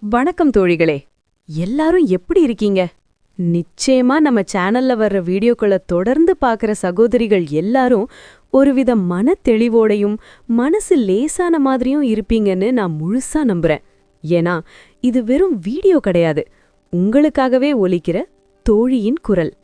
வணக்கம் தோழிகளே. எல்லாரும் எப்படி இருக்கீங்க? நிச்சயமா நம்ம சேனல்ல வர்ற வீடியோக்களை தொடர்ந்து பார்க்குற சகோதரிகள் எல்லாரும் ஒருவித மன தெளிவோடையும் மனசு லேசான மாதிரியும் இருப்பீங்கன்னு நான் முழுசா நம்புறேன். ஏன்னா இது வெறும் வீடியோ கிடையாது, உங்களுக்காகவே ஒலிக்கிற தோழியின் குரல்.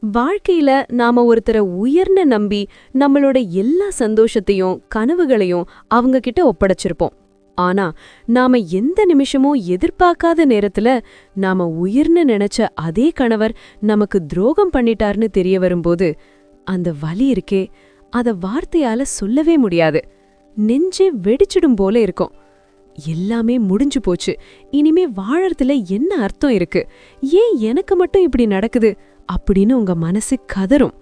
வாழ்க்கையில நாம ஒருத்தரை உயர்ந்த நம்பி நம்மளோட எல்லா சந்தோஷத்தையும் கனவுகளையும் அவங்க கிட்ட ஒப்படைச்சிருப்போம். ஆனா நாம எந்த நிமிஷமும் எதிர்பார்க்காத நேரத்துல நாம உயிர்னு நினைச்ச அதே கணவர் நமக்கு துரோகம் பண்ணிட்டார்னு தெரிய வரும்போது அந்த வலி இருக்கே, அத வார்த்தையால சொல்லவே முடியாது. நெஞ்சே வெடிச்சிடும் போல இருக்கும். எல்லாமே முடிஞ்சு போச்சு, இனிமே வாழறதுல என்ன அர்த்தம் இருக்கு, ஏன் எனக்கு மட்டும் இப்படி நடக்குது அப்படின்னு உங்க மனசு கதறும்.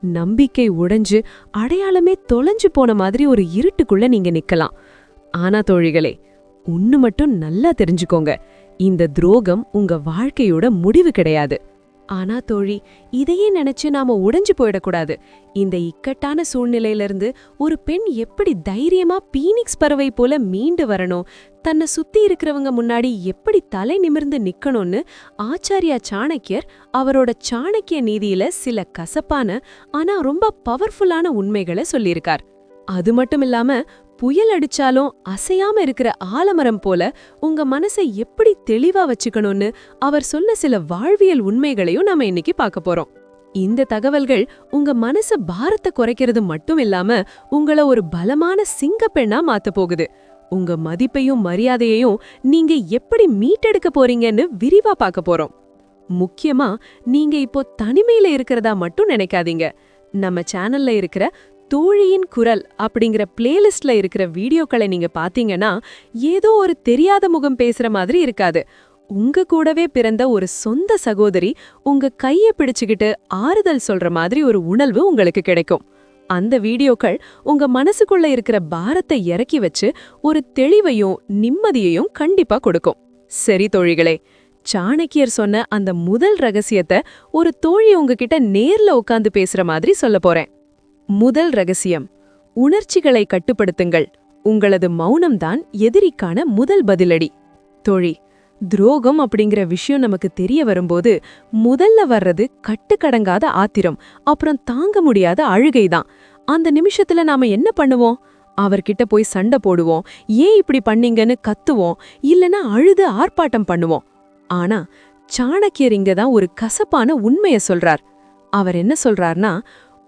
நம்பிக்கை உடைஞ்சு அடையாளமே தொலைஞ்சு போன மாதிரி ஒரு இருட்டுக்குள்ள நீங்க நிக்கலாம். ஆனா தோழிகளே, ஒன்னு மட்டும் நல்லா தெரிஞ்சுக்கோங்க, இந்த துரோகம் உங்க வாழ்க்கையோட முடிவு கிடையாது. ஆனா தோழி, இதையே நினைச்சு நாம உடைஞ்சு போயிடக்கூடாது. இந்த இக்கட்டான சூழ்நிலையிலிருந்து ஒரு பெண் எப்படி தைரியமா பீனிக்ஸ் பறவை போல மீண்டு வரணும், தன்னை சுத்தி இருக்கிறவங்க முன்னாடி எப்படி தலை நிமிர்ந்து நிக்கணும்னு ஆச்சாரியா சாணக்கியர் அவரோட சாணக்கிய நீதியில சில கசப்பான ஆனா ரொம்ப பவர்ஃபுல்லான உண்மைகளை சொல்லியிருக்கார். அது மட்டும் இல்லாம புயல் அடிச்சாலும் அசையாம இருக்கிற ஆலமரம் போல உங்க மனசை எப்படி தெளிவா வச்சுக்கணும்னு அவர் சொன்ன சில வாழ்வியல் உண்மைகளையும் நாம இன்னைக்கு பார்க்க போறோம். இந்த தகவல்கள் உங்க மனச பாரத்தை குறைக்கிறது மட்டும் இல்லாம உங்கள ஒரு பலமான சிங்கப்பெண்ணா மாத்த போகுது. உங்க மதிப்பையும் மரியாதையையும் நீங்க எப்படி மீட்டெடுக்க போறீங்கன்னு விரிவா பார்க்க போறோம். முக்கியமா நீங்க இப்போ தனிமையில இருக்கிறதா மட்டும் நினைக்காதீங்க. நம்ம சேனல்ல இருக்கிற தோழியின் குரல் அப்படிங்கிற பிளேலிஸ்ட்ல இருக்கிற வீடியோக்களை நீங்க பாத்தீங்கன்னா ஏதோ ஒரு தெரியாத முகம் பேசுற மாதிரி இருக்காது. உங்க கூடவே பிறந்த ஒரு சொந்த சகோதரி உங்க கைய பிடிச்சுக்கிட்டு ஆறுதல் சொல்ற மாதிரி ஒரு உணர்வு உங்களுக்கு கிடைக்கும். அந்த வீடியோக்கள் உங்க மனசுக்குள்ள இருக்கிற பாரத்தை இறக்கி வச்சு ஒரு தெளிவையும் நிம்மதியையும் கண்டிப்பா கொடுக்கும். சரி தோழிகளே, சாணக்கியர் சொன்ன அந்த முதல் ரகசியத்தை ஒரு தோழி உங்ககிட்ட நேர்ல உட்காந்து பேசுற மாதிரி சொல்ல போறேன். முதல் ரகசியம்: உணர்ச்சிகளை கட்டுப்படுத்துங்கள். உங்களது மௌனம்தான் எதிரிக்கான முதல் பதிலடி. தோழி, துரோகம் அப்படிங்கிற விஷயம் நமக்கு தெரிய வரும்போது முதல்ல வர்றது கட்டுக்கடங்காத ஆத்திரம், அப்புறம் தாங்க முடியாத அழுகைதான். அந்த நிமிஷத்துல நாம என்ன பண்ணுவோம்? அவர்கிட்ட போய் சண்டை போடுவோம், ஏன் இப்படி பண்ணீங்கன்னு கத்துவோம், இல்லனா அழுது ஆர்ப்பாட்டம் பண்ணுவோம். ஆனா சாணக்கியர் இங்கதான் ஒரு கசப்பான உண்மைய சொல்றார். அவர் என்ன சொல்றார்னா,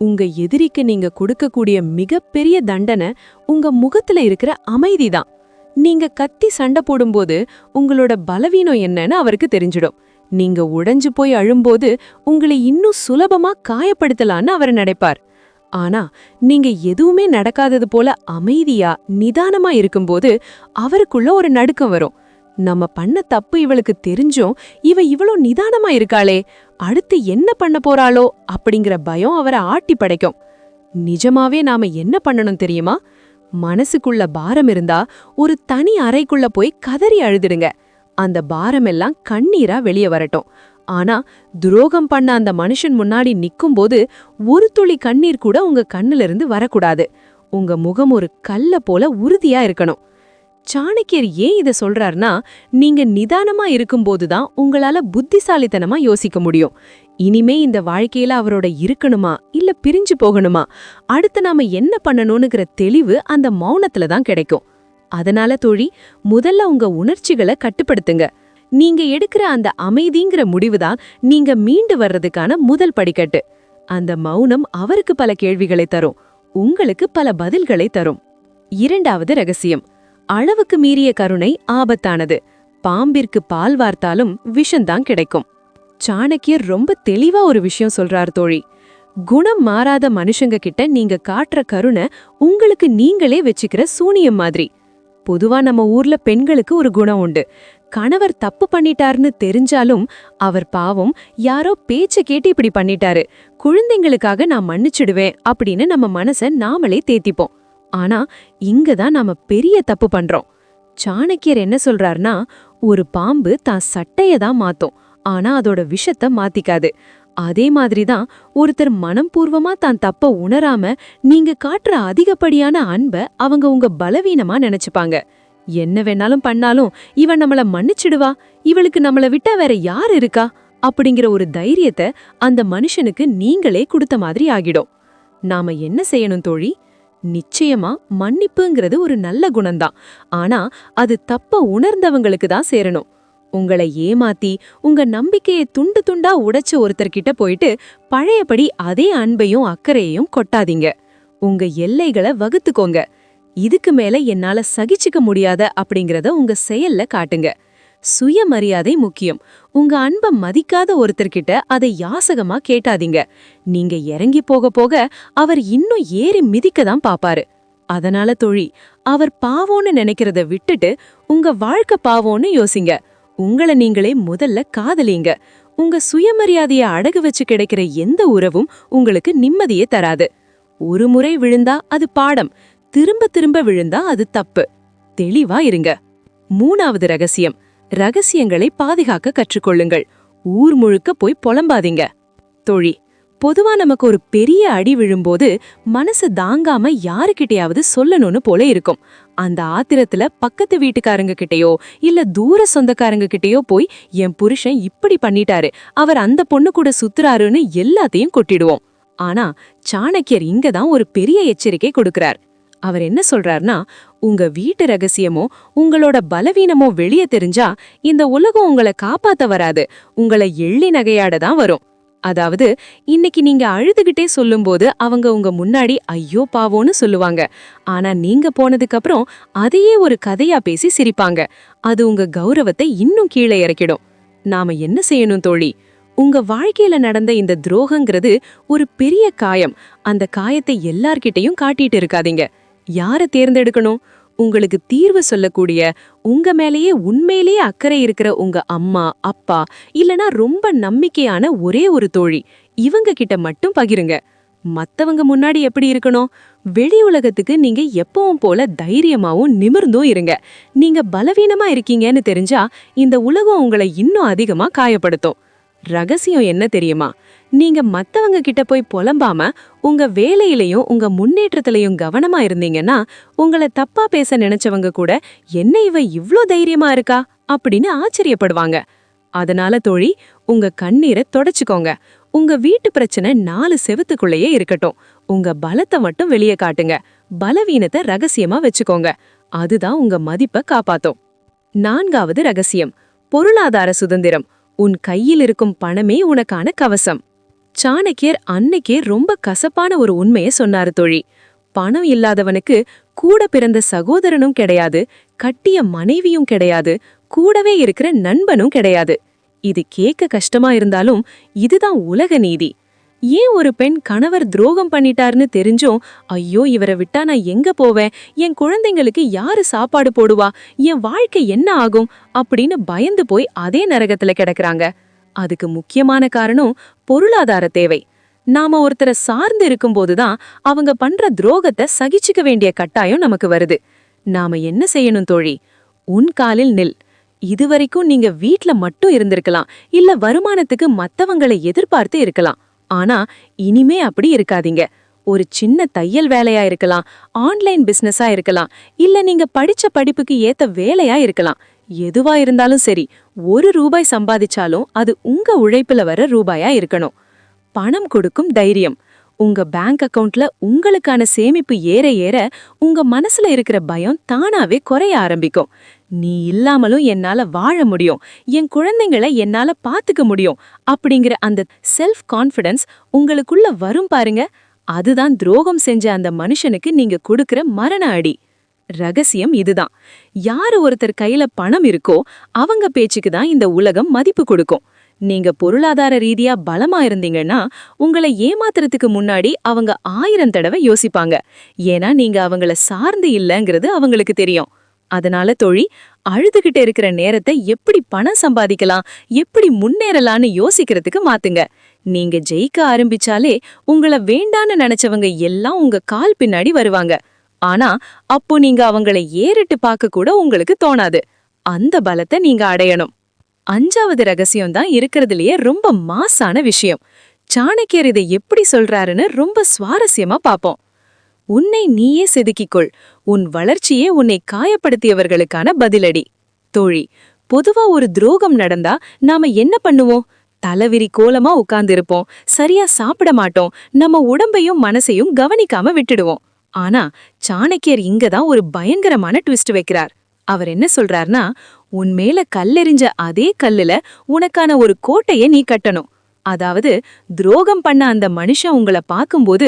உங்க எதிரிக்கு நீங்க கொடுக்கக்கூடிய மிகப்பெரிய தண்டனை உங்க முகத்துல இருக்கிற அமைதிதான். நீங்க கத்தி சண்டை போடும்போது உங்களோட பலவீனம் என்னன்னு அவருக்கு தெரிஞ்சிடும். நீங்க உடைஞ்சு போய் அழும்போது உங்களை இன்னும் சுலபமா காயப்படுத்தலான்னு அவர் நினைப்பார். ஆனா நீங்க எதுவுமே நடக்காதது போல அமைதியா நிதானமா இருக்கும்போது அவருக்குள்ள ஒரு நடுக்கம் வரும். நம்ம பண்ண தப்பு இவளுக்கு தெரிஞ்சும் இவ இவ்வளோ நிதானமா இருக்காளே, அடுத்து என்ன பண்ண போறாளோ அப்படிங்கிற பயம் அவரை ஆட்டி படைக்கும். நிஜமாவே நாம என்ன பண்ணணும் தெரியுமா? மனசுக்குள்ள பாரம் இருந்தா ஒரு தனி அறைக்குள்ள போய் கதறி அழுதுடுங்க. அந்த பாரமெல்லாம் கண்ணீரா வெளியே வரட்டும். ஆனா துரோகம் பண்ண அந்த மனுஷன் முன்னாடி நிக்கும்போது ஒரு துளி கண்ணீர் கூட உங்க கண்ணுல இருந்து வரக்கூடாது. உங்க முகம் ஒரு கல்ல போல உறுதியா இருக்கணும். சாணக்கியர் ஏன் இத சொல்றார்னா, நீங்க நிதானமா இருக்கும்போதுதான் உங்களால புத்திசாலித்தனமா யோசிக்க முடியும். இனிமே இந்த வாழ்க்கையில அவரோட இருக்கணுமா இல்ல பிரிஞ்சு போகணுமா, அடுத்து நாம என்ன பண்ணணும்னுங்கிற தெளிவு அந்த மௌனத்துல தான் கிடைக்கும். அதனால தோழி, முதல்ல உங்க உணர்ச்சிகளை கட்டுப்படுத்துங்க. நீங்க எடுக்கிற அந்த அமைதிங்கிற முடிவுதான் நீங்க மீண்டு வர்றதுக்கான முதல் படிக்கட்டு. அந்த மௌனம் அவருக்கு பல கேள்விகளை தரும், உங்களுக்கு பல பதில்களை தரும். இரண்டாவது ரகசியம்: அளவுக்கு மீறிய கருணை ஆபத்தானது. பாம்பிற்கு பால் வார்த்தாலும் விஷம்தான் கிடைக்கும். சாணக்கியர் ரொம்ப தெளிவா ஒரு விஷயம் சொல்றார் தோழி. குணம் மாறாத மனுஷங்க கிட்ட நீங்க காட்டுற கருணை உங்களுக்கு நீங்களே வச்சுக்கிற சூனியம் மாதிரி. பொதுவா நம்ம ஊர்ல பெண்களுக்கு ஒரு குணம் உண்டு. கணவர் தப்பு பண்ணிட்டாருன்னு தெரிஞ்சாலும் அவர் பாவம் யாரோ பேச்ச கேட்டு இப்படி பண்ணிட்டாரு, குழந்தைங்களுக்காக நான் மன்னிச்சிடுவேன் அப்படின்னு நம்ம மனசை நாமளே தேத்திப்போம். ஆனா இங்கதான் நாம பெரிய தப்பு பண்றோம். சாணக்கியர் என்ன சொல்றார்னா, ஒரு பாம்பு தான் சட்டையதான் மாத்தும், ஆனா அதோட விஷத்தை மாத்திக்காது. அதே மாதிரிதான் ஒருத்தர் மனப்பூர்வமா தான் தப்ப உணராம நீங்க காட்டுற அதிகப்படியான அன்ப அவங்க உங்க பலவீனமா நினைச்சுப்பாங்க. என்ன வேணாலும் பண்ணாலும் இவ நம்மள மன்னிச்சிடுவா, இவளுக்கு நம்மள விட்டா வேற யார் இருக்கா அப்படிங்கிற ஒரு தைரியத்தை அந்த மனுஷனுக்கு நீங்களே கொடுத்த மாதிரி ஆகிடும். நாம என்ன செய்யணும் தோழி? நிச்சயமா மன்னிப்புங்கிறது ஒரு நல்ல குணம்தான். ஆனா அது தப்ப உணர்ந்தவங்களுக்கு தான் சேரணும். உங்களை ஏமாத்தி உங்க நம்பிக்கையை துண்டு துண்டா உடைச்ச ஒருத்தர்கிட்ட போயிட்டு பழையபடி அதே அன்பையும் அக்கறையையும் கொட்டாதீங்க. உங்க எல்லைகளை வகுத்துக்கோங்க. இதுக்கு மேல என்னால சகிச்சுக்க முடியாத அப்படிங்கறத உங்க செயல்ல காட்டுங்க. சுயமரியாதை முக்கியம். உங்க அன்பை மதிக்காத ஒருத்தர்கிட்ட அதை யாசகமா கேட்டாதீங்க. நீங்க இறங்கி போக போக அவர் இன்னும் ஏறி மிதிக்க தான் பாப்பாரு. அதனால தோழி, அவர் பாவோன்னு நினைக்கிறத விட்டுட்டு உங்க வாழ்க்கை பாவோன்னு யோசிங்க. உங்களை நீங்களே முதல்ல காதலிங்க. உங்க சுயமரியாதைய அடகு வச்சு கிடைக்கிற எந்த உறவும் உங்களுக்கு நிம்மதியே தராது. ஒரு முறை விழுந்தா அது பாடம், திரும்ப திரும்ப விழுந்தா அது தப்பு. தெளிவா இருங்க. 3வது ரகசியம், ரகசியங்களை பாதுகாக்க கற்றுக்கொள்ளுங்கள். ஊர் முழுக்க போய் புலம்பாதீங்க. தோழி, பொதுவா நமக்கு ஒரு பெரிய அடி விழும்போது மனசு தாங்காம யாருக்கிட்டையாவது சொல்லணும்னு போல இருக்கும். அந்த ஆத்திரத்துல பக்கத்து வீட்டுக்காரங்க கிட்டயோ இல்ல தூர சொந்தக்காரங்க கிட்டயோ போய் என் புருஷன் இப்படி பண்ணிட்டாரு, அவர் அந்த பொண்ணு கூட சுத்துறாருன்னு எல்லாத்தையும் கொட்டிடுவோம். ஆனா சாணக்கியர் இங்கதான் ஒரு பெரிய எச்சரிக்கை கொடுக்கிறார். அவர் என்ன சொல்றார்னா, உங்க வீட்டு ரகசியமோ உங்களோட பலவீனமோ வெளியே தெரிஞ்சா இந்த உலகம் உங்களை காப்பாத்த வராது, உங்களை எள்ளி நகையாட தான் வரும். அதாவது இன்னைக்கு நீங்க அழுதுகிட்டே சொல்லும்போது அவங்க உங்க முன்னாடி ஐயோ பாவோன்னு சொல்லுவாங்க. ஆனா நீங்க போனதுக்கு அப்புறம் அதையே ஒரு கதையா பேசி சிரிப்பாங்க. அது உங்க கௌரவத்தை இன்னும் கீழே இறக்கிடும். நாம என்ன செய்யணும் தோழி? உங்க வாழ்க்கையில நடந்த இந்த துரோகங்கிறது ஒரு பெரிய காயம். அந்த காயத்தை எல்லார்கிட்டையும் காட்டிட்டு இருக்காதீங்க. யாரை தேர்ந்தெடுக்கணும்? உங்களுக்கு தீர்வு சொல்லக்கூடிய, உங்க மேலேயே உண்மையிலேயே அக்கறை இருக்கிற உங்க அம்மா, அப்பா, இல்லனா ரொம்ப நம்பிக்கையான ஒரே ஒரு தோழி, இவங்க கிட்ட மட்டும் பகிருங்க. மத்தவங்க முன்னாடி எப்படி இருக்கணும்? வெளி உலகத்துக்கு நீங்க எப்பவும் போல தைரியமாவும் நிமிர்ந்தும் இருங்க. நீங்க பலவீனமா இருக்கீங்கன்னு தெரிஞ்சா இந்த உலகம் உங்களை இன்னும் அதிகமா காயப்படுத்தும். ரகசியம் என்ன தெரியுமா? நீங்க மத்தவங்க கிட்ட போய் புலம்பாம உங்க வேலையிலையும் உங்க முன்னேற்றத்திலையும் கவனமா இருந்தீங்கன்னா உங்களை தப்பா பேச நினைச்சவங்க கூட என்ன இவ இவ்ளோ தைரியமா இருக்கா அப்படின்னு ஆச்சரியப்படுவாங்க. அதனால தோழி, உங்க கண்ணீரை தொடச்சுக்கோங்க. உங்க வீட்டு பிரச்சனை 4 செவுத்துக்குள்ளேயே இருக்கட்டும். உங்க பலத்தை மட்டும் வெளியே காட்டுங்க. பலவீனத்தை ரகசியமா வச்சுக்கோங்க. அதுதான் உங்க மதிப்பை காப்பாத்தும். 4வது ரகசியம், பொருளாதார சுதந்திரம். உன் கையில் இருக்கும் பணமே உனக்கான கவசம். சாணக்கியர் அன்னைக்கே ரொம்ப கசப்பான ஒரு உண்மையை சொன்னாரு தோழி. பணம் இல்லாதவனுக்கு கூட பிறந்த சகோதரனும் கிடையாது, கட்டிய மனைவியும் கிடையாது, கூடவே இருக்கிற நண்பனும் கிடையாது. இது கேட்க கஷ்டமா இருந்தாலும் இதுதான் உலக நீதி. ஏன் ஒரு பெண் கணவர் துரோகம் பண்ணிட்டாருன்னு தெரிஞ்சும் ஐயோ இவரை விட்டா நான் எங்க போவேன், என் குழந்தைங்களுக்கு யாரு சாப்பாடு போடுவா, என் வாழ்க்கை என்ன ஆகும் அப்படின்னு பயந்து போய் அதே நரகத்துல கிடக்குறாங்க? அதுக்கு முக்கியமான காரணம் பொருளாதார தேவை. நாம ஒருத்தரை சார்ந்து இருக்கும்போதுதான் அவங்க பண்ற துரோகத்தை சகிச்சுக்க வேண்டிய கட்டாயம் நமக்கு வருது. நாம என்ன செய்யணும் தோழி? உன் காலில் நில். இதுவரைக்கும் நீங்க வீட்ல மட்டும் இருந்திருக்கலாம், இல்ல வருமானத்துக்கு மத்தவங்களை எதிர்பார்த்து இருக்கலாம். ஆனா இனிமே அப்படி இருக்காதீங்க. ஒரு சின்ன தையல் வேலையா இருக்கலாம், ஆன்லைன் பிசினஸா இருக்கலாம், இல்ல நீங்க படிச்ச படிப்புக்கு ஏத்த வேலையா இருக்கலாம். எதுவா இருந்தாலும் சரி, 1 ரூபாய் சம்பாதிச்சாலும் அது உங்க உழைப்புல வர ரூபாயா இருக்கணும். பணம் கொடுக்கும் தைரியம். உங்க பேங்க் அக்கவுண்ட்ல உங்களுக்கான சேமிப்பு ஏற ஏற உங்க மனசுல இருக்கிற பயம் தானாவே குறைய ஆரம்பிக்கும். நீ இல்லாமலும் என்னால வாழ முடியும், என் குழந்தைங்களை என்னால பாத்துக்க முடியும் அப்படிங்கிற அந்த செல்ஃப் கான்ஃபிடன்ஸ் உங்களுக்குள்ள வரும் பாருங்க. அதுதான் துரோகம் செஞ்ச அந்த மனுஷனுக்கு நீங்க கொடுக்கிற மரண அடி. ரகசியம் இதுதான். யாரு ஒருத்தர் கையில பணம் இருக்கோ அவங்க பேச்சுக்கு தான் இந்த உலகம் மதிப்பு கொடுக்கும். நீங்க பொருளாதார ரீதியா பலமா இருந்தீங்கன்னா உங்களை ஏமாத்துறதுக்கு முன்னாடி அவங்க 1000 தடவை யோசிப்பாங்க. ஏன்னா நீங்க அவங்கள சார்ந்து இல்லங்கிறது அவங்களுக்கு தெரியும். அதனால தோழி, அழுதுகிட்டு இருக்கிற நேரத்தை எப்படி பணம் சம்பாதிக்கலாம், எப்படி முன்னேறலான்னு யோசிக்கிறதுக்கு மாத்துங்க. நீங்க ஜெயிக்க ஆரம்பிச்சாலே உங்களை வேண்டான்னு நினைச்சவங்க எல்லாம் உங்க கால் பின்னாடி வருவாங்க. ஆனா அப்போ நீங்க அவங்களை ஏறிட்டு பார்க்க கூட உங்களுக்கு தோணாது. அந்த பலத்தை நீங்க அடையணும். 5வது ரகசியம் தான் இருக்கிறதுலயே ரொம்ப மாசான விஷயம். சாணக்கியர் இதை எப்படி சொல்றாருன்னு ரொம்ப சுவாரஸ்யமா பாப்போம். உன்னை நீயே செதுக்கிக்கொள். உன் வளர்ச்சியே உன்னை காயப்படுத்தியவர்களுக்கான பதிலடி. தோழி, பொதுவா ஒரு துரோகம் நடந்தா நாம என்ன பண்ணுவோம்? தலைவிரி கோலமா உட்கார்ந்திருப்போம், சரியா சாப்பிட மாட்டோம், நம்ம உடம்பையும் மனசையும் கவனிக்காம விட்டுடுவோம். ஆனா சாணக்கியர் இங்கதான் ஒரு பயங்கரமான ட்விஸ்ட் வைக்கிறார். அவர் என்ன சொல்றார்னா, உன் மேல கல்லெறிஞ்ச அதே கல்லுல உனக்கான ஒரு கோட்டையை நீ கட்டணும். அதாவது துரோகம் பண்ண அந்த மனுஷன் உங்களை பார்க்கும்போது,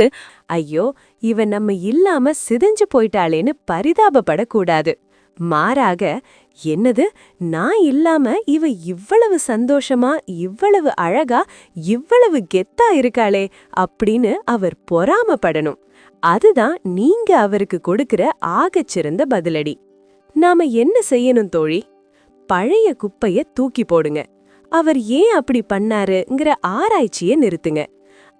ஐயோ, இவன் நம்ம இல்லாம சிதைஞ்சு போயிட்டாளேன்னு பரிதாபப்படக்கூடாது. மாறாக, என்னது, நான் இல்லாம இவ இவ்வளவு சந்தோஷமா, இவ்வளவு அழகா, இவ்வளவு கெத்தா இருக்காளே அப்படின்னு அவர் பொறாமப்படணும். அதுதான் நீங்க அவருக்கு கொடுக்கிற ஆகச்சிறந்த பதிலடி. நாம என்ன செய்யணும் தோழி? பழைய குப்பைய தூக்கி போடுங்க. அவர் ஏன் அப்படி பண்ணாருங்கிற ஆராய்ச்சியை நிறுத்துங்க.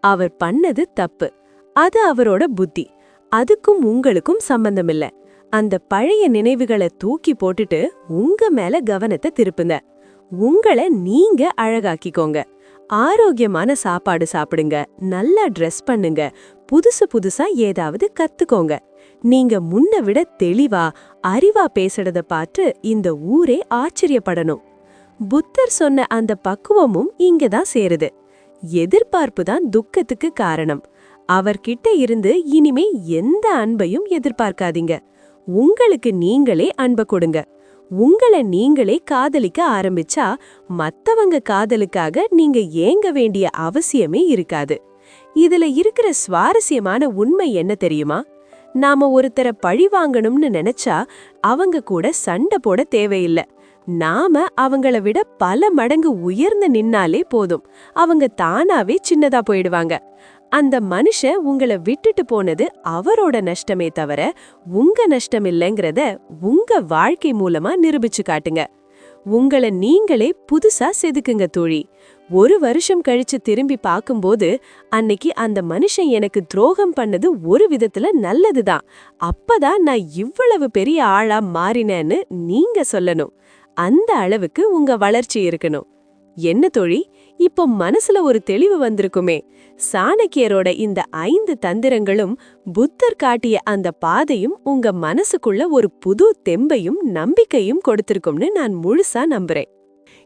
அவர் பண்ணது தப்பு, அது அவரோட புத்தி, அதுக்கும் உங்களுக்கும் சம்பந்தமில்ல. அந்த பழைய நினைவுகளை தூக்கி போட்டுட்டு உங்க மேல கவனத்தை திருப்புங்க. உங்களை நீங்க அழகாக்கிக்கோங்க. ஆரோக்கியமான சாப்பாடு சாப்பிடுங்க, நல்லா ட்ரெஸ் பண்ணுங்க, புதுசு புதுசா ஏதாவது கத்துக்கோங்க. நீங்க முன்ன விட தெளிவா, அறிவா பேசுறத பார்த்து இந்த ஊரே ஆச்சரியப்படணும். புத்தர் சொன்ன அந்த பக்குவமும் இங்கதான் சேருது. எதிர்பார்ப்பு தான் துக்கத்துக்கு காரணம். அவர்கிட்ட இருந்து இனிமே எந்த அன்பையும் எதிர்பார்க்காதீங்க. உங்களுக்கு நீங்களே அன்பை கொடுங்க. உங்களை நீங்களே காதலிக்க ஆரம்பிச்சா மத்தவங்க காதலுக்காக நீங்க ஏங்க வேண்டிய அவசியமே இருக்காது. இதுல இருக்கிற சுவாரஸ்யமான உண்மை என்ன தெரியுமா? நாம ஒருத்தரை பழி வாங்கணும்னு நினைச்சா அவங்க கூட சண்டை போட தேவையில்லை. நாம அவங்கள விட பல மடங்கு உயர்ந்து நின்னாலே போதும். அவங்க தானாவே சின்னதா போயிடுவாங்க. அந்த மனுஷன் உங்களை விட்டுட்டு போனது அவரோட நஷ்டமே தவிர உங்க நஷ்டம் இல்லைங்கிறத உங்க வாழ்க்கை மூலமா நிரூபிச்சு காட்டுங்க. உங்களை நீங்களே புதுசா செதுக்குங்க தோழி. 1 வருஷம் கழிச்சு திரும்பி பார்க்கும்போது, அன்னைக்கு அந்த மனுஷன் எனக்கு துரோகம் பண்ணது ஒரு விதத்துல நல்லதுதான், அப்பதான் நான் இவ்வளவு பெரிய ஆளா மாறினேன்னு நீங்க சொல்லணும். அந்த அளவுக்கு உங்க வளர்ச்சி இருக்கணும். என்ன தோழி, இப்போ மனசுல ஒரு தெளிவு வந்திருக்குமே. சாணக்கியரோட இந்த 5 தந்திரங்களும் புத்தர் காட்டிய அந்த பாதையும் உங்க மனசுக்குள்ள ஒரு புது தெம்பையும் நம்பிக்கையும் கொடுத்திருக்கும்னு நான் முழுசா நம்புறேன்.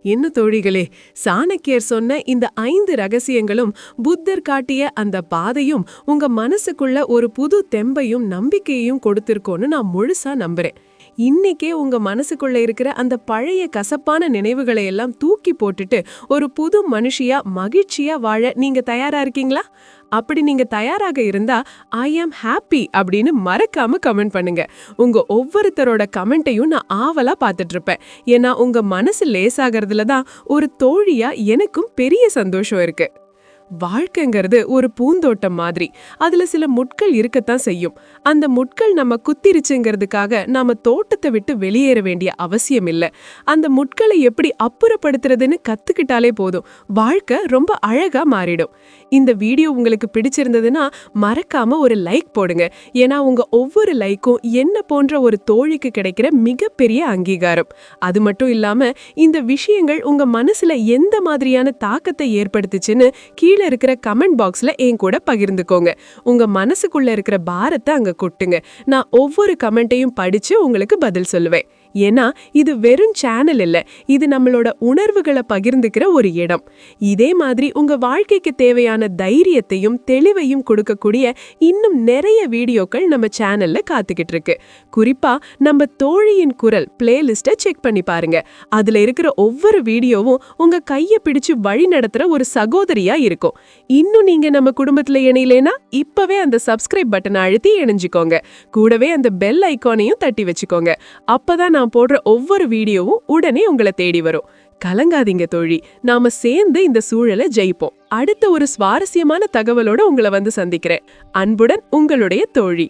என்ன தோழிகளே, சாணக்கியர் சொன்ன இந்த 5 ரகசியங்களும் புத்தர் காட்டிய அந்த பாதையும் உங்க மனசுக்குள்ள ஒரு புது தெம்பையும் நம்பிக்கையையும் கொடுத்திருக்கோன்னு நான் முழுசா நம்புறேன். இன்னைக்கே உங்க மனசுக்குள்ள இருக்கிற அந்த பழைய கசப்பான நினைவுகளை எல்லாம் தூக்கி போட்டுட்டு ஒரு புது மனுஷியா மகிழ்ச்சியா வாழ நீங்க தயாரா இருக்கீங்களா? அப்படி நீங்க தயாராக இருந்தா ஐ ஆம் ஹாப்பி அப்படின்னு மறக்காம கமெண்ட் பண்ணுங்க. உங்க ஒவ்வொருத்தரோட கமெண்ட்டையும் நான் ஆவலா பார்த்துட்டு இருப்பேன். ஏன்னா உங்க மனசு லேசாகிறதுல தான் ஒரு தோழியா எனக்கும் பெரிய சந்தோஷம் இருக்கு. வாழ்க்கைங்கிறது ஒரு பூந்தோட்டம் மாதிரி. அதுல சில முட்கள் இருக்கத்தான் செய்யும். அந்த முட்கள் நம்ம குத்திருச்சுங்கிறதுக்காக நாம தோட்டத்தை விட்டு வெளியேற வேண்டிய அவசியம் இல்லை. அந்த முட்களை எப்படி அப்புறப்படுத்துறதுன்னு கத்துக்கிட்டாலே போதும், வாழ்க்கை ரொம்ப அழகா மாறிடும். இந்த வீடியோ உங்களுக்கு பிடிச்சிருந்ததுன்னா மறக்காம ஒரு லைக் போடுங்க. ஏன்னா உங்க ஒவ்வொரு லைக்கும் என்ன போன்ற ஒரு தோழிக்கு கிடைக்கிற மிகப்பெரிய அங்கீகாரம். அது மட்டும் இல்லாம இந்த விஷயங்கள் உங்க மனசுல எந்த மாதிரியான தாக்கத்தை ஏற்படுத்துச்சுன்னு கீழே இருக்கிற கமெண்ட் பாக்ஸ்ல என் கூட பகிர்ந்துக்கோங்க. உங்க மனசுக்குள்ள இருக்கிற பாரத்தை அங்க கொட்டுங்க. நான் ஒவ்வொரு கமெண்ட்டையும் படிச்சு உங்களுக்கு பதில் சொல்லுவேன். ஏன்னா இது வெறும் சேனல் இல்ல, இது நம்மளோட உணர்வுகளை பகிர்ந்துக்கிற ஒரு இடம். இதே மாதிரி உங்க வாழ்க்கைக்கு தேவையான தைரியத்தையும் தெளிவையும் கொடுக்கக்கூடிய இன்னும் நிறைய வீடியோக்கள் நம்ம சேனல்ல காத்துக்கிட்டு இருக்கு. குறிப்பா நம்ம தோழியின் குரல் பிளேலிஸ்ட செக் பண்ணி பாருங்க. அதுல இருக்கிற ஒவ்வொரு வீடியோவும் உங்க கையை பிடிச்சு வழி நடத்துற ஒரு சகோதரியா இருக்கும். இன்னும் நீங்க நம்ம குடும்பத்துல இணையலைன்னா இப்பவே அந்த சப்ஸ்கிரைப் பட்டனை அழுத்தி இணைஞ்சுக்கோங்க. கூடவே அந்த பெல் ஐகானையும் தட்டி வச்சுக்கோங்க. அப்பதான் நான் போடுற ஒவ்வொரு வீடியோவும் உடனே உங்களை தேடி வரும். கலங்காதீங்க தோழி, நாம சேர்ந்து இந்த சூழலை ஜெயிப்போம். அடுத்த ஒரு சுவாரஸ்யமான தகவலோட உங்களை வந்து சந்திக்கிறேன். அன்புடன் உங்களுடைய தோழி.